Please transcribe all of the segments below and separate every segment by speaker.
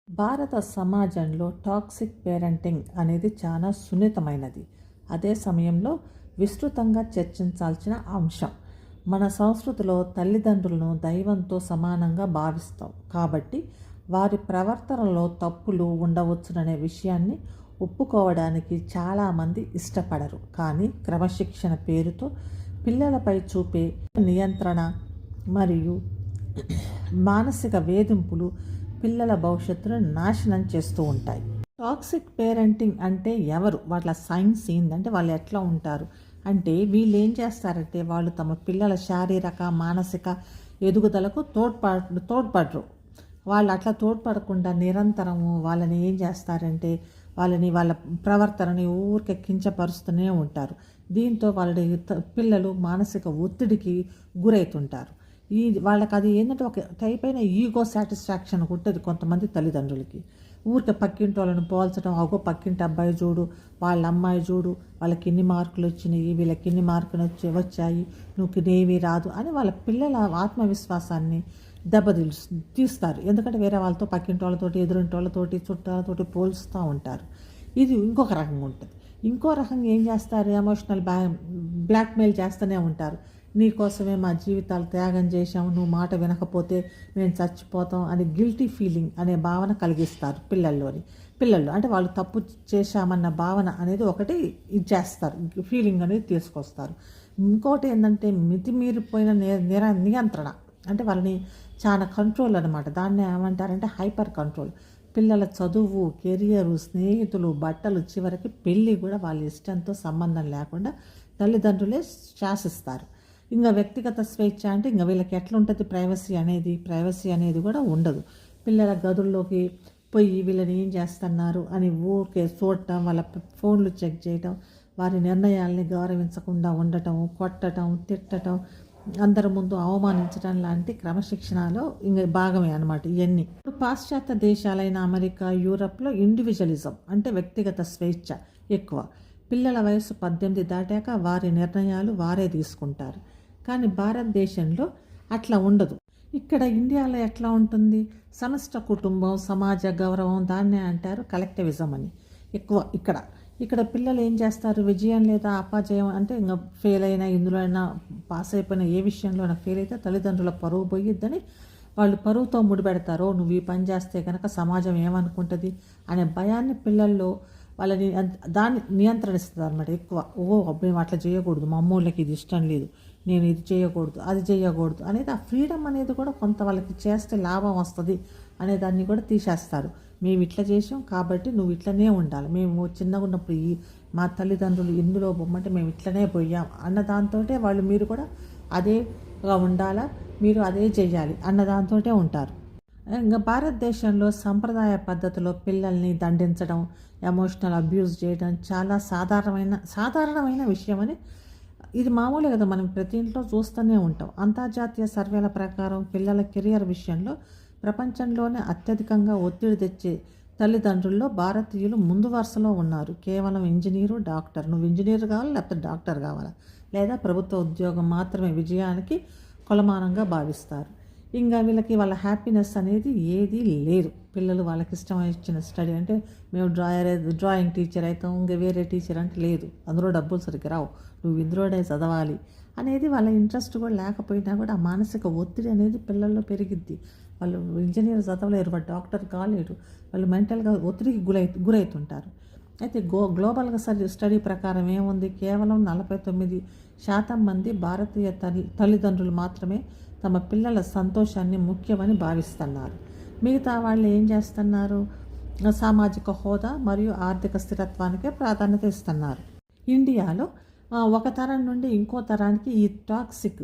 Speaker 1: భారత సమాజంలో toxic parenting అనేది చాలా సున్నితమైనది. అదే సమయంలో విస్తృతంగా చర్చించాల్సిన అంశం. మన సంస్కృతిలో తల్లిదండ్రులను దైవంతో సమానంగా భావిస్తాం కాబట్టి వారి ప్రవర్తనలో తప్పులు ఉండవచ్చుననే విషయాన్ని ఒప్పుకోవడానికి చాలామంది ఇష్టపడరు. కానీ క్రమశిక్షణ పేరుతో పిల్లలపై చూపే నియంత్రణ మరియు మానసిక వేధింపులు పిల్లల భవిష్యత్తును నాశనం చేస్తూ ఉంటాయి. టాక్సిక్ పేరెంటింగ్ అంటే ఎవరు, వాళ్ళ సైన్స్ ఏంటంటే వాళ్ళు ఎట్లా ఉంటారు అంటే, వీళ్ళు ఏం చేస్తారంటే వాళ్ళు తమ పిల్లల శారీరక మానసిక ఎదుగుదలకు తోడ్పడరు. వాళ్ళు అట్లా తోడ్పడకుండా నిరంతరము వాళ్ళని ఏం చేస్తారంటే వాళ్ళ ప్రవర్తనని ఊరికే కించపరుస్తూనే ఉంటారు. దీంతో వాళ్ళ పిల్లలు మానసిక ఒత్తిడికి గురవుతుంటారు. వాళ్ళకి అది ఏంటంటే ఒక టైప్ అయిన ఈగో సాటిస్ఫాక్షన్ ఉంటుంది కొంతమంది తల్లిదండ్రులకి. ఊరికే పక్కింటి వాళ్ళని పోల్చడం, అగో పక్కింటి అబ్బాయి చూడు, వాళ్ళ అమ్మాయి చూడు, వాళ్ళకి ఇన్ని మార్కులు వచ్చినాయి, వీళ్ళకి ఇన్ని మార్కులు వచ్చాయి, నువ్వు నేవి రాదు అని వాళ్ళ పిల్లల ఆత్మవిశ్వాసాన్ని తీస్తారు. ఎందుకంటే వేరే వాళ్ళతో, పక్కింటి వాళ్ళతోటి, ఎదురింటి వాళ్ళతోటి, చుట్టాలతోటి పోల్చుతూ ఉంటారు. ఇది ఇంకొక రకంగా ఉంటుంది. ఇంకో రకంగా ఏం చేస్తారు, ఎమోషనల్ బ్లాక్మెయిల్ చేస్తూనే ఉంటారు. నీకోసమే మా జీవితాలు త్యాగం చేశాము, నువ్వు మాట వినకపోతే మేము చచ్చిపోతాం అని గిల్టీ ఫీలింగ్ అనే భావన కలిగిస్తారు పిల్లల్లో. అంటే వాళ్ళు తప్పు చేశామన్న భావన అనేది ఒకటి చేస్తారు, ఫీలింగ్ అనేది తీసుకొస్తారు. ఇంకోటి ఏంటంటే మితిమీరిపోయిన నియంత్రణ, అంటే వాళ్ళని చాలా కంట్రోల్ అనమాట. దాన్ని ఏమంటారంటే హైపర్ కంట్రోల్. పిల్లల చదువు, కెరియరు, స్నేహితులు, బట్టలు, చివరికి పెళ్ళి కూడా వాళ్ళ ఇష్టంతో సంబంధం లేకుండా తల్లిదండ్రులే శాసిస్తారు. ఇంకా వ్యక్తిగత స్వేచ్ఛ అంటే ఇంకా వీళ్ళకి ఎట్లా ఉంటుంది, ప్రైవసీ అనేది కూడా ఉండదు. పిల్లల గదుల్లోకి పోయి వీళ్ళని ఏం చేస్తున్నారు అని ఊరికే చూడటం, వాళ్ళ ఫోన్లు చెక్ చేయటం, వారి నిర్ణయాల్ని గౌరవించకుండా ఉండటం, కొట్టడం, తిట్టడం, అందరి ముందు అవమానించడం లాంటి క్రమశిక్షణలో ఇంకా భాగమే అనమాట ఇవన్నీ. ఇప్పుడు పాశ్చాత్య దేశాలైన అమెరికా, యూరప్లో ఇండివిజువలిజం అంటే వ్యక్తిగత స్వేచ్ఛ ఎక్కువ. పిల్లల వయసు 18 దాటాక వారి నిర్ణయాలు వారే తీసుకుంటారు. కానీ భారతదేశంలో అట్లా ఉండదు. ఇక్కడ ఇండియాలో ఎట్లా ఉంటుంది, సమష్ట కుటుంబం, సమాజ గౌరవం, దాన్నే అంటారు కలెక్టివిజం అని. ఎక్కువ ఇక్కడ పిల్లలు ఏం చేస్తారు, విజయం లేదా అపజయం అంటే ఇంకా ఫెయిల్ అయినా, ఇందులో అయినా పాస్ అయిపోయినా, ఏ విషయంలో అయినా ఫెయిల్ అయితే తల్లిదండ్రుల పరువు పోయిద్దని వాళ్ళు పరువుతో ముడిపెడతారో, నువ్వు ఈ పని చేస్తే కనుక సమాజం ఏమనుకుంటుంది అనే భయాన్ని పిల్లల్లో వాళ్ళని దాన్ని నియంత్రణిస్తుంది అనమాట ఎక్కువ. మేము అట్లా చేయకూడదు, మా అమ్మోళ్ళకి ఇది ఇష్టం లేదు, నేను ఇది చేయకూడదు, అది చేయకూడదు అనేది, ఆ ఫ్రీడమ్ అనేది కూడా కొంత వాళ్ళకి చేస్తే లాభం వస్తుంది అనే దాన్ని కూడా తీసేస్తారు. మేము ఇట్లా చేసాం కాబట్టి నువ్వు ఇట్లనే ఉండాలి, మేము చిన్నగా ఉన్నప్పుడు మా తల్లిదండ్రులు ఇందులో బొమ్మంటే మేము ఇట్లనే పోయాం అన్న దాంతో వాళ్ళు మీరు కూడా అదేగా ఉండాలా, మీరు అదే చేయాలి అన్న దాంతో ఉంటారు. ఇంకా భారతదేశంలో సంప్రదాయ పద్ధతిలో పిల్లల్ని దండించడం, ఎమోషనల్ అబ్యూస్ చేయడం చాలా సాధారణమైన విషయం అని, ఇది మామూలే కదా, మనం ప్రతి ఇంట్లో చూస్తూనే ఉంటాం. అంతర్జాతీయ సర్వేల ప్రకారం పిల్లల కెరియర్ విషయంలో ప్రపంచంలోనే అత్యధికంగా ఒత్తిడి తెచ్చే తల్లిదండ్రుల్లో భారతీయులు ముందు వరుసలో ఉన్నారు. కేవలం ఇంజనీరు, డాక్టర్, నువ్వు ఇంజనీర్ కావాలి లేకపోతే డాక్టర్ కావాలా, లేదా ప్రభుత్వ ఉద్యోగం మాత్రమే విజయానికి కొలమానంగా భావిస్తారు. ఇంకా వీళ్ళకి వాళ్ళ హ్యాపీనెస్ అనేది ఏది లేదు. పిల్లలు వాళ్ళకి ఇష్టమైన స్టడీ అంటే మేము డ్రాయింగ్ టీచర్ అవుతాం, ఇంకా వేరే టీచర్ అంటే లేదు, అందులో డబ్బులు సరిగ్గా రావు, నువ్వు ఇందులోనే చదవాలి అనేది వాళ్ళ ఇంట్రెస్ట్ కూడా లేకపోయినా కూడా ఆ మానసిక ఒత్తిడి అనేది పిల్లల్లో పెరిగిద్ది. వాళ్ళు ఇంజనీర్ చదవలేరు, వాళ్ళు డాక్టర్ కాలేరు, వాళ్ళు మెంటల్గా ఒత్తిడికి గురవుతుంటారు. అయితే గ్లోబల్గా స్టడీ ప్రకారం ఏముంది, కేవలం 49% మంది భారతీయ తల్లిదండ్రులు మాత్రమే తమ పిల్లల సంతోషాన్ని ముఖ్యమని భావిస్తున్నారు. మిగతా వాళ్ళు ఏం చేస్తున్నారు, సామాజిక హోదా మరియు ఆర్థిక స్థిరత్వానికే ప్రాధాన్యత ఇస్తున్నారు. ఇండియాలో ఒక తరం నుండి ఇంకో తరానికి ఈ టాక్సిక్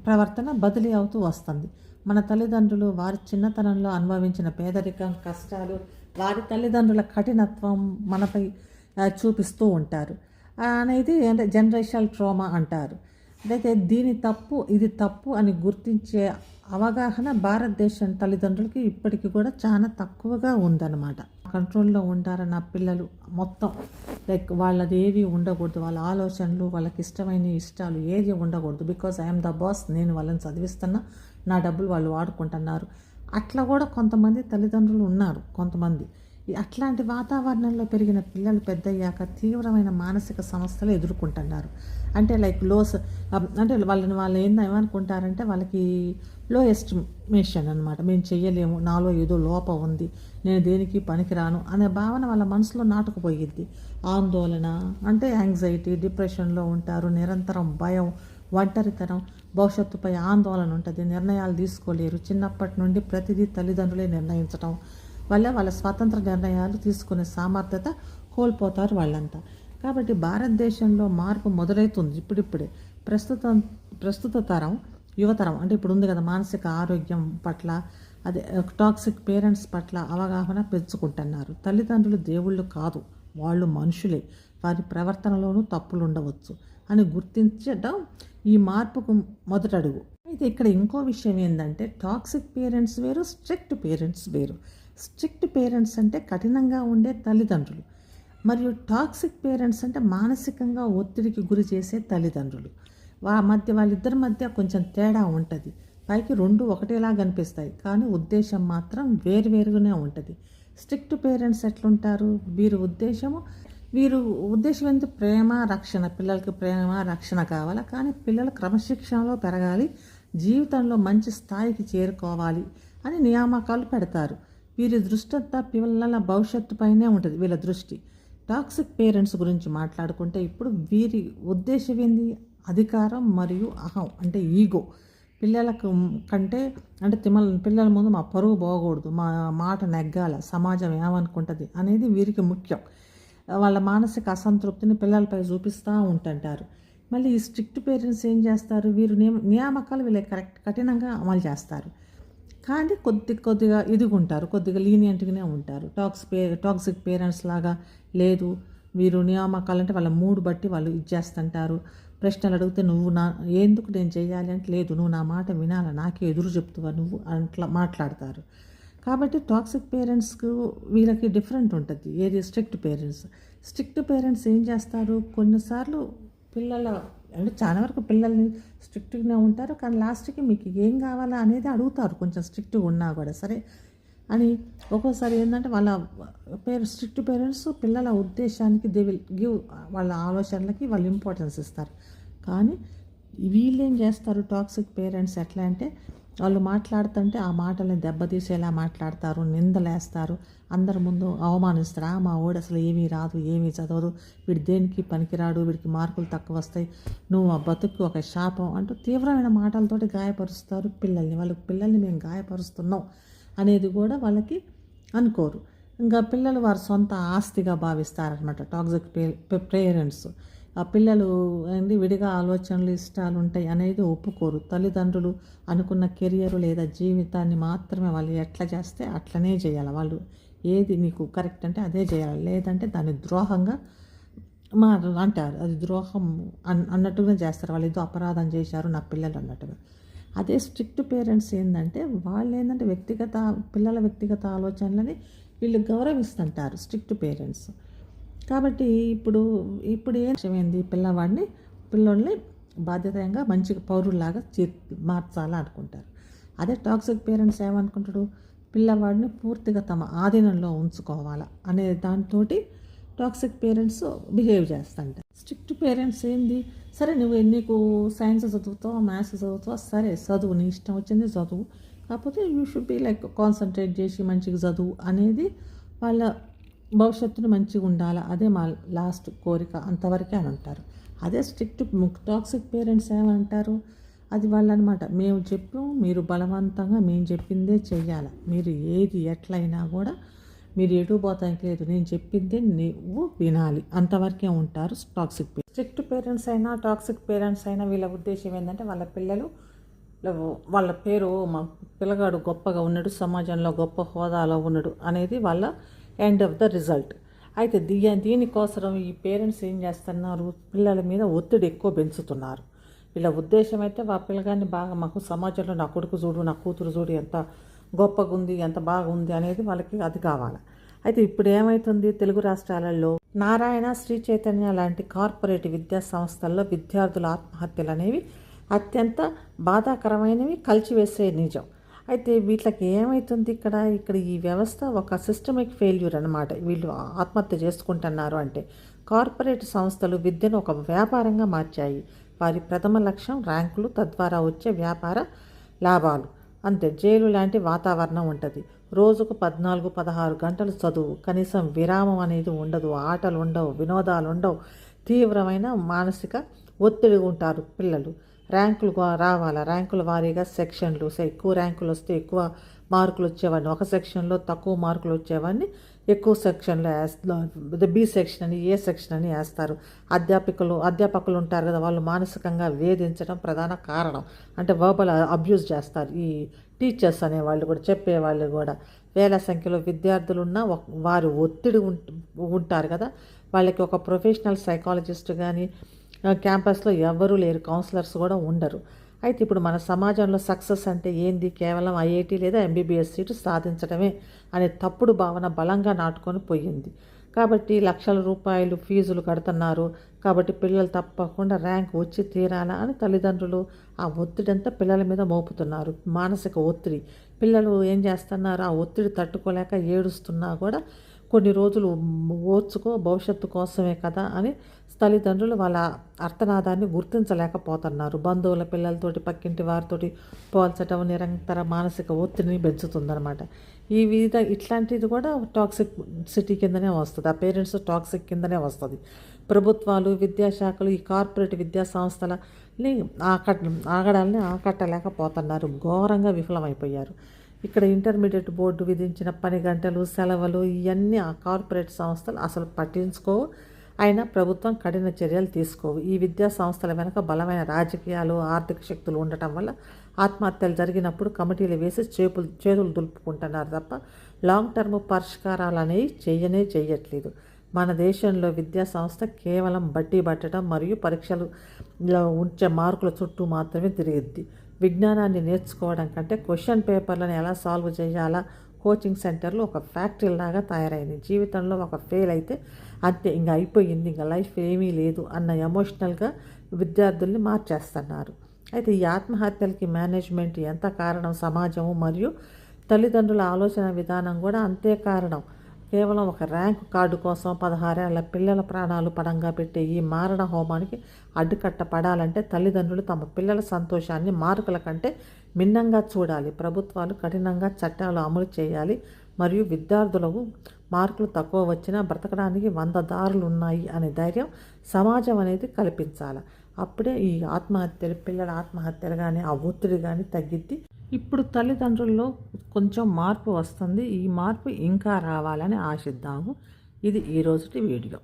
Speaker 1: ప్రవర్తన బదిలీ అవుతూ వస్తుంది. మన తల్లిదండ్రులు వారి చిన్నతనంలో అనుభవించిన పేదరికం, కష్టాలు, వారి తల్లిదండ్రుల కఠినత్వం మనపై చూపిస్తూ ఉంటారు అనేది అంటే జనరేషనల్ ట్రామా అంటారు. అయితే ఇది తప్పు అని గుర్తించే అవగాహన భారతదేశం తల్లిదండ్రులకి ఇప్పటికీ కూడా చాలా తక్కువగా ఉందన్నమాట. కంట్రోల్లో ఉంటారన్న పిల్లలు మొత్తం వాళ్ళది ఏవి ఉండకూడదు, వాళ్ళ ఆలోచనలు, వాళ్ళకి ఇష్టమైన ఇష్టాలు ఏది ఉండకూడదు. బికాజ్ ఐఎమ్ ద బాస్, నేను వాళ్ళని చదివిస్తున్నా, నా డబ్బులు వాళ్ళు వాడుకుంటున్నారు అట్లా కూడా కొంతమంది తల్లిదండ్రులు ఉన్నారు. కొంతమంది అట్లాంటి వాతావరణంలో పెరిగిన పిల్లలు పెద్దయ్యాక తీవ్రమైన మానసిక సమస్యలు ఎదుర్కొంటున్నారు. అంటే లైక్ అంటే వాళ్ళు ఏమనుకుంటారంటే వాళ్ళకి లో ఎస్టిమేషన్ అనమాట. మేము చెయ్యలేము, నాలో ఏదో లోపం ఉంది, నేను దేనికి పనికిరాను అనే భావన వాళ్ళ మనసులో నాటుకుపోయిద్ది. ఆందోళన అంటే యాంగ్జైటీ, డిప్రెషన్లో ఉంటారు. నిరంతరం భయం, ఒంటరితనం, భవిష్యత్తుపై ఆందోళన ఉంటుంది. నిర్ణయాలు తీసుకోలేరు. చిన్నప్పటి నుండి ప్రతిదీ తల్లిదండ్రులే నిర్ణయించడం వల్ల వాళ్ళ స్వతంత్ర నిర్ణయాలు తీసుకునే సామర్థ్యత కోల్పోతారు వాళ్ళంతా. కాబట్టి భారతదేశంలో మార్పు మొదలవుతుంది ఇప్పుడిప్పుడే. ప్రస్తుత తరం, యువతరం అంటే ఇప్పుడు ఉంది కదా, మానసిక ఆరోగ్యం పట్ల, అదే టాక్సిక్ పేరెంట్స్ పట్ల అవగాహన పెంచుకుంటున్నారు. తల్లిదండ్రులు దేవుళ్ళు కాదు, వాళ్ళు మనుషులే, వారి ప్రవర్తనలోనూ తప్పులు ఉండవచ్చు అని గుర్తించడం ఈ మార్పుకు మొదటడుగు. అయితే ఇక్కడ ఇంకో విషయం ఏంటంటే, టాక్సిక్ పేరెంట్స్ వేరు, స్ట్రిక్ట్ పేరెంట్స్ వేరు. స్ట్రిక్ట్ పేరెంట్స్ అంటే కఠినంగా ఉండే తల్లిదండ్రులు, మరియు టాక్సిక్ పేరెంట్స్ అంటే మానసికంగా ఒత్తిడికి గురి చేసే తల్లిదండ్రులు. వాళ్ళిద్దరి మధ్య కొంచెం తేడా ఉంటుంది. పైకి రెండు ఒకటేలా కనిపిస్తాయి, కానీ ఉద్దేశం మాత్రం వేరువేరుగానే ఉంటుంది. స్ట్రిక్ట్ పేరెంట్స్ ఎట్లుంటారు, వీరి ఉద్దేశం ఏంటి, ప్రేమ రక్షణ. పిల్లలకి ప్రేమ రక్షణ కావాలి, కానీ పిల్లలు క్రమశిక్షణలో పెరగాలి, జీవితంలో మంచి స్థాయికి చేరుకోవాలి అని నియామకాలు పెడతారు. వీరి దృష్టి అంతా పిల్లల భవిష్యత్తు పైనే ఉంటుంది, వీళ్ళ దృష్టి. టాక్సిక్ పేరెంట్స్ గురించి మాట్లాడుకుంటే ఇప్పుడు వీరి ఉద్దేశం ఏంది, అధికారం మరియు అహం అంటే ఈగో. పిల్లలకు కంటే అంటే పిల్లల ముందు మా పరువు పోకూడదు, మా మాట నెగ్గాల, సమాజం ఏమనుకుంటుంది అనేది వీరికి ముఖ్యం. వాళ్ళ మానసిక అసంతృప్తిని పిల్లలపై చూపిస్తూ ఉంటుంటారు. మళ్ళీ ఈ స్ట్రిక్ట్ పేరెంట్స్ ఏం చేస్తారు, వీరు నియామకాలు వీళ్ళకి కఠినంగా అమలు చేస్తారు, కానీ కొద్దిగా ఇదిగుంటారు, కొద్దిగా లీనియంట్గానే ఉంటారు. టాక్సిక్ పేరెంట్స్ లాగా లేదు, వీరు నియామకాలంటే వాళ్ళ మూడు బట్టి వాళ్ళు ఇచ్చేస్తుంటారు. ప్రశ్నలు అడిగితే ఎందుకు నేను చేయాలి అంటే, లేదు నువ్వు నా మాట వినాలా, నాకే ఎదురు చెప్తావా నువ్వు అట్లా మాట్లాడతారు. కాబట్టి టాక్సిక్ పేరెంట్స్కు వీళ్ళకి డిఫరెంట్ ఉంటుంది. ఏది స్ట్రిక్ట్ పేరెంట్స్ ఏం చేస్తారు, కొన్నిసార్లు అంటే చాలా వరకు పిల్లల్ని స్ట్రిక్ట్గానే ఉంటారు, కానీ లాస్ట్కి మీకు ఏం కావాలా అనేది అడుగుతారు. కొంచెం స్ట్రిక్ట్గా ఉన్నా కూడా సరే అని. ఒక్కోసారి ఏంటంటే వాళ్ళ స్ట్రిక్ట్ పేరెంట్స్ పిల్లల ఉద్దేశానికి దే విల్ గివ్, వాళ్ళ ఆలోచనలకి వాళ్ళు ఇంపార్టెన్స్ ఇస్తారు. కానీ వీళ్ళు ఏం చేస్తారు, టాక్సిక్ పేరెంట్స్ ఎట్లా అంటే, వాళ్ళు మాట్లాడుతుంటే ఆ మాటల్ని దెబ్బతీసేలా మాట్లాడతారు, నిందలేస్తారు, అందరి ముందు అవమానిస్తారు. మా వాడు అసలు ఏమీ రాదు, ఏమీ చదవదు, వీడు దేనికి పనికిరాడు, వీడికి మార్కులు తక్కువ వస్తాయి, నువ్వు ఆ బతుకు ఒక శాపం అంటూ తీవ్రమైన మాటలతోటి గాయపరుస్తారు పిల్లల్ని మేము గాయపరుస్తున్నాం అనేది కూడా వాళ్ళకి అనుకోరు. ఇంకా పిల్లలు వారి సొంత ఆస్తిగా భావిస్తారనమాట టాక్సిక్ పేరెంట్స్. ఆ పిల్లలు విడిగా ఆలోచనలు, ఇష్టాలు ఉంటాయి అనేది ఒప్పుకోరు. తల్లిదండ్రులు అనుకున్న కెరియర్ లేదా జీవితాన్ని మాత్రమే వాళ్ళు ఎట్లా చేస్తే అట్లనే చేయాలి. వాళ్ళు ఏది నీకు కరెక్ట్ అంటే అదే చేయాలి, లేదంటే దాన్ని ద్రోహంగా అంటారు. అది ద్రోహం అన్నట్టుగా చేస్తారు. వాళ్ళు ఏదో అపరాధం చేశారు నా పిల్లలు అన్నట్టుగా. అదే స్ట్రిక్ట్ పేరెంట్స్ ఏంటంటే, వాళ్ళు ఏంటంటే పిల్లల వ్యక్తిగత ఆలోచనలని వీళ్ళు గౌరవిస్తుంటారు స్ట్రిక్ట్ పేరెంట్స్. కాబట్టి ఇప్పుడు ఏంది, పిల్లోల్ని బాధ్యతగా మంచిగా పౌరుల్లాగా మార్చాలా అనుకుంటారు. అదే టాక్సిక్ పేరెంట్స్ ఏమనుకుంటాడు, పిల్లవాడిని పూర్తిగా తమ ఆధీనంలో ఉంచుకోవాలా అనే దాంతో టాక్సిక్ పేరెంట్స్ బిహేవ్ చేస్తుంటారు. స్ట్రిక్ట్ పేరెంట్స్ ఏంది, సరే నీకు సైన్స్ చదువుతావు, మ్యాథ్స్ చదువుతావు, సరే చదువు, నీ ఇష్టం వచ్చింది చదువు, కాకపోతే you should be like concentrate చేసి మంచిగా చదువు అనేది, వాళ్ళ భవిష్యత్తును మంచిగా ఉండాలి, అదే మా లాస్ట్ కోరిక, అంతవరకే అని అంటారు. అదే టాక్సిక్ పేరెంట్స్ ఏమంటారు, అది వాళ్ళనమాట, మేము చెప్పాం, మీరు బలవంతంగా మేము చెప్పిందే చెయ్యాలి, మీరు ఏది ఎట్లయినా కూడా మీరు ఎటు పోతానికి లేదు, నేను చెప్పిందే నువ్వు వినాలి, అంతవరకే ఉంటారు స్ట్రిక్ట్ పేరెంట్స్ అయినా టాక్సిక్ పేరెంట్స్ అయినా వీళ్ళ ఉద్దేశం ఏంటంటే, వాళ్ళ పేరు, మా పిల్లగాడు గొప్పగా ఉన్నాడు, సమాజంలో గొప్ప హోదాలో ఉన్నాడు అనేది వాళ్ళ ఎండ్ ఆఫ్ ద రిజల్ట్. అయితే దీనికోసం ఈ పేరెంట్స్ ఏం చేస్తున్నారు, పిల్లల మీద ఒత్తిడి ఎక్కువ పెంచుతున్నారు. వీళ్ళ ఉద్దేశం అయితే ఆ పిల్లగాన్ని బాగా, మాకు సమాజంలో నా కొడుకు చూడు, నా కూతురు చూడు, ఎంత గొప్పగా ఉంది, ఎంత బాగుంది అనేది వాళ్ళకి అది కావాలి. అయితే ఇప్పుడు ఏమవుతుంది, తెలుగు రాష్ట్రాలలో నారాయణ, శ్రీ చైతన్య లాంటి కార్పొరేట్ విద్యా సంస్థల్లో విద్యార్థుల ఆత్మహత్యలు అనేవి అత్యంత బాధాకరమైనవి, కలిచివేసే నిజం. అయితే వీళ్ళకి ఏమవుతుంది ఇక్కడ ఈ వ్యవస్థ ఒక సిస్టమిక్ ఫెయిల్యూర్ అనమాట. వీళ్ళు ఆత్మహత్య చేసుకుంటున్నారు అంటే కార్పొరేట్ సంస్థలు విద్యను ఒక వ్యాపారంగా మార్చాయి. వారి ప్రథమ లక్ష్యం ర్యాంకులు, తద్వారా వచ్చే వ్యాపార లాభాలు. అంతే. జైలు లాంటి వాతావరణం ఉంటుంది. రోజుకు 14-16 గంటలు చదువు, కనీసం విరామం అనేది ఉండదు, ఆటలు ఉండవు, వినోదాలు ఉండవు, తీవ్రమైన మానసిక ఒత్తిడి ఉంటారు పిల్లలు. ర్యాంకులు రావాలా, ర్యాంకుల వారీగా సెక్షన్లు, ఎక్కువ ర్యాంకులు వస్తే ఎక్కువ మార్కులు వచ్చేవాడిని, ఒక సెక్షన్లో తక్కువ మార్కులు వచ్చేవాడిని ఎక్కువ సెక్షన్లో వేస్తారు, బి సెక్షన్ అని ఏ సెక్షన్ అని వేస్తారు. అధ్యాపకులు ఉంటారు కదా, వాళ్ళు మానసికంగా వేధించడం ప్రధాన కారణం. అంటే వర్బల్ అబ్యూస్ చేస్తారు ఈ టీచర్స్ అనేవాళ్ళు కూడా, చెప్పేవాళ్ళు కూడా. వేల సంఖ్యలో విద్యార్థులు ఉన్న వారు ఒత్తిడి ఉంటారు కదా, వాళ్ళకి ఒక ప్రొఫెషనల్ సైకాలజిస్ట్ కానీ క్యాంపస్లో ఎవ్వరూ లేరు, కౌన్సిలర్స్ కూడా ఉండరు. అయితే ఇప్పుడు మన సమాజంలో సక్సెస్ అంటే ఏంది, కేవలం ఐఐటి లేదా ఎంబీబీఎస్ సీటు సాధించడమే అనే తప్పుడు భావన బలంగా నాటుకొని పోయింది. కాబట్టి లక్షల రూపాయలు ఫీజులు కడుతున్నారు, కాబట్టి పిల్లలు తప్పకుండా ర్యాంక్ వచ్చి తీరాలా అని తల్లిదండ్రులు ఆ ఒత్తిడి అంతా పిల్లల మీద మోపుతున్నారు. మానసిక ఒత్తిడి. పిల్లలు ఏం చేస్తున్నారు, ఆ ఒత్తిడి తట్టుకోలేక ఏడుస్తున్నా కూడా కొన్ని రోజులు ఓర్చుకో, భవిష్యత్తు కోసమే కదా అని తల్లిదండ్రులు వాళ్ళ అర్థనాదాన్ని గుర్తించలేకపోతున్నారు. బంధువుల పిల్లలతోటి, పక్కింటి వారితోటి పోల్చడం నిరంతర మానసిక ఒత్తిడిని పెంచుతుందన్నమాట. ఇట్లాంటిది కూడా టాక్సిక్ సిటీ కిందనే వస్తుంది, ఆ పేరెంట్స్ టాక్సిక్ కిందనే వస్తుంది. ప్రభుత్వాలు, విద్యాశాఖలు ఈ కార్పొరేట్ విద్యా సంస్థలని ఆకట్టలేకపోతున్నారు, ఘోరంగా విఫలమైపోయారు. ఇక్కడ ఇంటర్మీడియట్ బోర్డు విధించిన పని గంటలు, సెలవులు ఇవన్నీ ఆ కార్పొరేట్ సంస్థలు అసలు పట్టించుకోవు. అయినా ప్రభుత్వం కఠిన చర్యలు తీసుకోవు. ఈ విద్యా సంస్థల వెనుక బలమైన రాజకీయాలు, ఆర్థిక శక్తులు ఉండటం వల్ల ఆత్మహత్యలు జరిగినప్పుడు కమిటీలు వేసి చేతులు దులుపుకుంటున్నారు తప్ప లాంగ్ టర్మ్ పరిష్కారాలు అనేవి చేయట్లేదు. మన దేశంలో విద్యా సంస్థ కేవలం బట్టి పట్టడం మరియు పరీక్షలలో ఉంచే మార్కుల చుట్టూ మాత్రమే తిరిగిద్ది. విజ్ఞానాన్ని నేర్చుకోవడం కంటే క్వశ్చన్ పేపర్లను ఎలా సాల్వ్ చేయాలా కోచింగ్ సెంటర్లు ఒక ఫ్యాక్టరీ లాగా తయారైంది. జీవితంలో ఒక ఫెయిల్ అయితే అంతే, ఇంకా అయిపోయింది, ఇంకా లైఫ్ ఏమీ లేదు అన్న ఎమోషనల్గా విద్యార్థుల్ని మార్చేస్తున్నారు. అయితే ఈ ఆత్మహత్యలకి మేనేజ్మెంట్ ఎంత కారణం, సమాజము మరియు తల్లిదండ్రుల ఆలోచన విధానం కూడా అంతే కారణం. కేవలం ఒక ర్యాంకు కార్డు కోసం 16 ఏళ్ల పిల్లల ప్రాణాలు పడంగా పెట్టే ఈ మారణ హోమానికి అడ్డుకట్ట పడాలంటే తల్లిదండ్రులు తమ పిల్లల సంతోషాన్ని మార్కుల కంటే మిన్నంగా చూడాలి. ప్రభుత్వాలు కఠినంగా చట్టాలు అమలు చేయాలి మరియు విద్యార్థులకు మార్కులు తక్కువ వచ్చినా బ్రతకడానికి 100 దారులు ఉన్నాయి అనే ధైర్యం సమాజం అనేది కల్పించాలి. అప్పుడే ఈ ఆత్మహత్యలు, పిల్లల ఆత్మహత్యలు కానీ ఆ ఒత్తిడి కానీ తగ్గిద్ది. ఇప్పుడు తల్లిదండ్రుల్లో కొంచెం మార్పు వస్తుంది. ఈ మార్పు ఇంకా రావాలని ఆశిద్దాము. ఇది ఈరోజుటి వీడియో.